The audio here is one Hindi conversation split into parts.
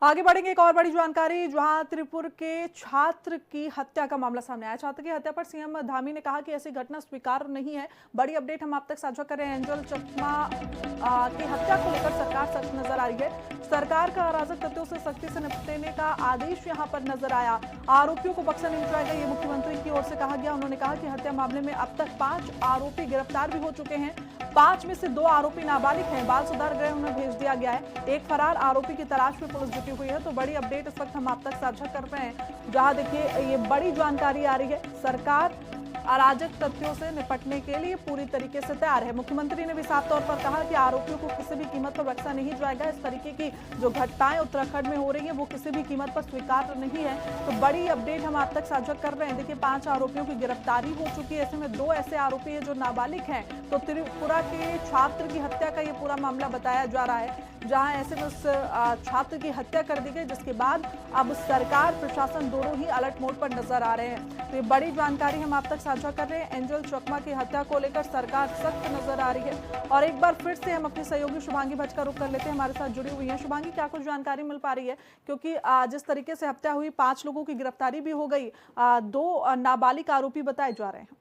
आगे बढ़ेंगे। एक और बड़ी जानकारी, जहां त्रिपुर के छात्र की हत्या का मामला सामने आया। छात्र की हत्या पर सीएम धामी ने कहा कि ऐसी घटना स्वीकार्य नहीं है। बड़ी अपडेट हम आप तक साझा कर रहे हैं। एंजल चकमा की हत्या को लेकर सरकार सख्त नजर आ रही है। सरकार का अराजक तत्वों से सख्ती से निपटने का आदेश यहां पर नजर आया। आरोपियों को बख्शा नहीं जाएगा, ये मुख्यमंत्री की ओर से कहा गया। उन्होंने कहा कि हत्या मामले में अब तक 5 आरोपी गिरफ्तार भी हो चुके हैं। 5 में से 2 आरोपी नाबालिग हैं। बाल सुधार गृह उन्हें भेज दिया गया है। एक फरार आरोपी की तलाश में पुलिस जुटी हुई है। तो बड़ी अपडेट इस वक्त हम आप तक साझा कर रहे हैं, जहां देखिए ये बड़ी जानकारी आ रही है। सरकार अराजक तथ्यों से निपटने के लिए पूरी तरीके से तैयार है। मुख्यमंत्री ने भी साफ तौर पर कहा कि आरोपियों को किसी भी कीमत पर बख्शा नहीं जाएगा। इस तरीके की जो घटनाएं उत्तराखंड में हो रही है वो किसी भी कीमत पर स्वीकार्य नहीं है। तो बड़ी अपडेट हम आप तक साझा कर रहे हैं। देखिए 5 आरोपियों की गिरफ्तारी हो चुकी है। ऐसे में 2 ऐसे आरोपी हैं जो नाबालिग हैं। तो त्रिपुरा के छात्र की हत्या का ये पूरा मामला बताया जा रहा है, जहां ऐसे में उस छात्र की हत्या कर दी गई, जिसके बाद अब सरकार प्रशासन दोनों ही अलर्ट मोड पर नजर आ रहे हैं। तो ये बड़ी जानकारी हम आप तक साझा कर रहे हैं। एंजल चकमा की हत्या को लेकर सरकार सख्त नजर आ रही है। और एक बार फिर से हम अपने सहयोगी शुभांगी भट्ट का रुख कर लेते हैं, हमारे साथ जुड़ी हुई है। शुभांगी, क्या कुछ जानकारी मिल पा रही है? क्योंकि जिस तरीके से हत्या हुई, 5 लोगों की गिरफ्तारी भी हो गई, 2 नाबालिग आरोपी बताए जा रहे हैं।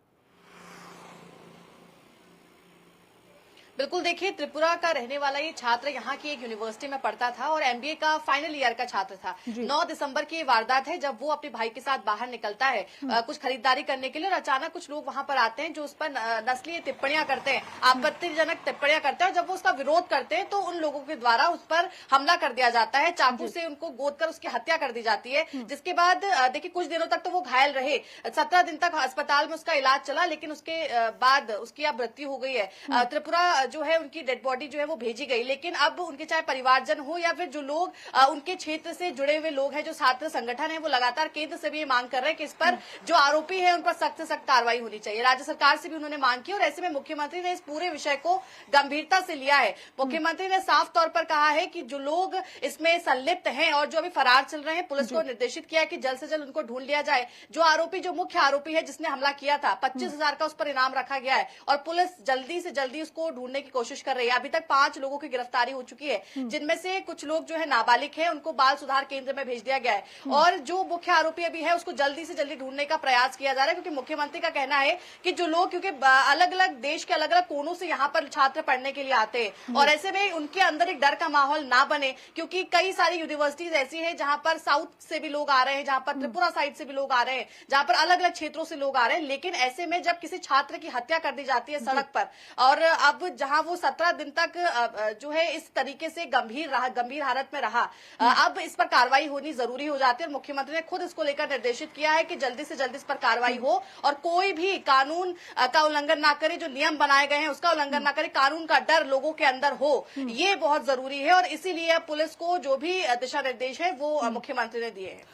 बिल्कुल, देखिए त्रिपुरा का रहने वाला ये छात्र यहाँ की एक यूनिवर्सिटी में पढ़ता था और एमबीए का फाइनल ईयर का छात्र था। 9 दिसंबर की वारदात है, जब वो अपने भाई के साथ बाहर निकलता है कुछ खरीदारी करने के लिए, और अचानक कुछ लोग वहां पर आते हैं जो उस पर नस्लीय टिप्पणियां करते हैं, आपत्तिजनक टिप्पणियां करते हैं। और जब वो उसका विरोध करते हैं तो उन लोगों के द्वारा उस पर हमला कर दिया जाता है, चाकू से उनको गोदकर उसकी हत्या कर दी जाती है। जिसके बाद देखिए कुछ दिनों तक तो वो घायल रहे, 17 दिन तक अस्पताल में उसका इलाज चला, लेकिन उसके बाद उसकी अब मृत्यु हो गई है। त्रिपुरा जो है उनकी डेड बॉडी जो है वो भेजी गई, लेकिन अब उनके चाहे परिवारजन हो या फिर जो लोग उनके क्षेत्र से जुड़े हुए लोग हैं, जो छात्र संगठन है, वो लगातार केंद्र से भी ये मांग कर रहे हैं कि इस पर जो आरोपी है उन पर सख्त से सख्त कार्रवाई होनी चाहिए। राज्य सरकार से भी उन्होंने मांग की और ऐसे में मुख्यमंत्री ने इस पूरे विषय को गंभीरता से लिया है। मुख्यमंत्री ने साफ तौर पर कहा है कि जो लोग इसमें संलिप्त हैं और जो अभी फरार चल रहे हैं, पुलिस को निर्देशित किया है कि जल्द से जल्द उनको ढूंढ लिया जाए। जो आरोपी, जो मुख्य आरोपी है जिसने हमला किया था, 25,000 का उस पर इनाम रखा गया है और पुलिस जल्दी से जल्दी उसको ढूंढने की कोशिश कर रही है। अभी तक 5 लोगों की गिरफ्तारी हो चुकी है, जिनमें से कुछ लोग जो है नाबालिग हैं, उनको बाल सुधार केंद्र में भेज दिया गया है। और जो मुख्य आरोपी अभी है उसको जल्दी से जल्दी ढूंढने का प्रयास किया जा रहा है, क्योंकि मुख्यमंत्री का कहना है कि जो लोग, क्योंकि अलग अलग देश के अलग अलग कोनों से यहाँ पर छात्र पढ़ने के लिए आते हैं और ऐसे में उनके अंदर एक डर का माहौल ना बने, क्योंकि कई सारी यूनिवर्सिटीज ऐसी है जहां पर साउथ से भी लोग आ रहे हैं, जहां पर त्रिपुरा साइड से भी लोग आ रहे हैं, जहां पर अलग अलग क्षेत्रों से लोग आ रहे हैं। लेकिन ऐसे में जब किसी छात्र की हत्या कर दी जाती है सड़क पर, और अब जहां वो 17 दिन तक जो है इस तरीके से गंभीर हालत में रहा, अब इस पर कार्रवाई होनी जरूरी हो जाती है। और मुख्यमंत्री ने खुद इसको लेकर निर्देशित किया है कि जल्दी से जल्दी इस पर कार्रवाई हो और कोई भी कानून का उल्लंघन ना करे, जो नियम बनाए गए हैं उसका उल्लंघन ना करे, कानून का डर लोगों के अंदर हो, ये बहुत जरूरी है। और इसीलिए पुलिस को जो भी दिशा निर्देश है वो मुख्यमंत्री ने दिए हैं।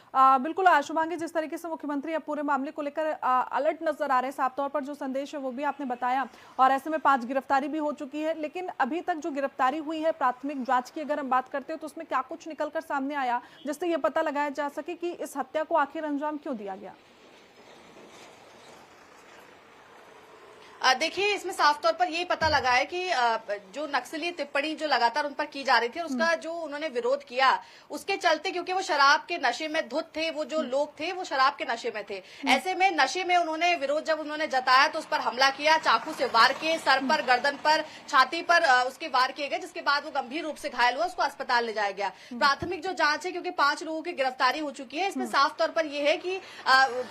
बिल्कुल शुभांगी, जिस तरीके से मुख्यमंत्री अब पूरे मामले को लेकर अलर्ट नजर आ रहे हैं, साफ तौर पर जो संदेश है वो भी आपने बताया, और ऐसे में 5 गिरफ्तारी भी हो चुकी है। लेकिन अभी तक जो गिरफ्तारी हुई है, प्राथमिक जांच की अगर हम बात करते हो, तो उसमें क्या कुछ निकलकर सामने आया जिससे ये पता लगाया जा सके कि इस हत्या को आखिर अंजाम क्यों दिया गया? देखिए इसमें साफ तौर पर यही पता लगा है कि जो नक्सली टिप्पणी जो लगातार उन पर की जा रही थी, उसका जो उन्होंने विरोध किया उसके चलते, क्योंकि वो शराब के नशे में धुत थे, वो जो लोग थे वो शराब के नशे में थे। ऐसे में नशे में उन्होंने विरोध जब उन्होंने जताया तो उस पर हमला किया, चाकू से वार किए, सर पर, गर्दन पर, छाती पर उसके वार किए गए, जिसके बाद वो गंभीर रूप से घायल हुआ, उसको अस्पताल ले जाया गया। प्राथमिक जो जांच है, क्योंकि 5 लोगों की गिरफ्तारी हो चुकी है, इसमें साफ तौर पर यह है कि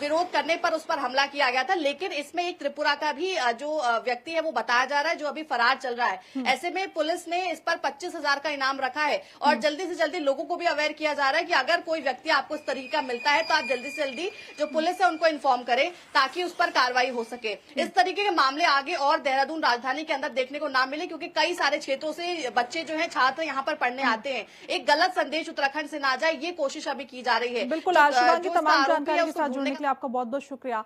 विरोध करने पर उस पर हमला किया गया था। लेकिन इसमें एक त्रिपुरा का भी जो व्यक्ति है वो बताया जा रहा है, जो अभी फरार चल रहा है। ऐसे में पुलिस ने इस पर 25,000 का इनाम रखा है और जल्दी से जल्दी लोगों को भी अवेयर किया जा रहा है कि अगर कोई व्यक्ति आपको इस तरीके का मिलता है तो आप जल्दी से जल्दी जो पुलिस है उनको इन्फॉर्म करें, ताकि उस पर कार्रवाई हो सके। इस तरीके के मामले आगे और देहरादून राजधानी के अंदर देखने को ना मिले, क्योंकि कई सारे क्षेत्रों से बच्चे जो है छात्र यहाँ पर पढ़ने आते हैं। एक गलत संदेश उत्तराखंड से ना जाए, ये कोशिश अभी की जा रही है। बिल्कुल, तमाम जानकारी के साथ जुड़ने के लिए आपका बहुत बहुत शुक्रिया।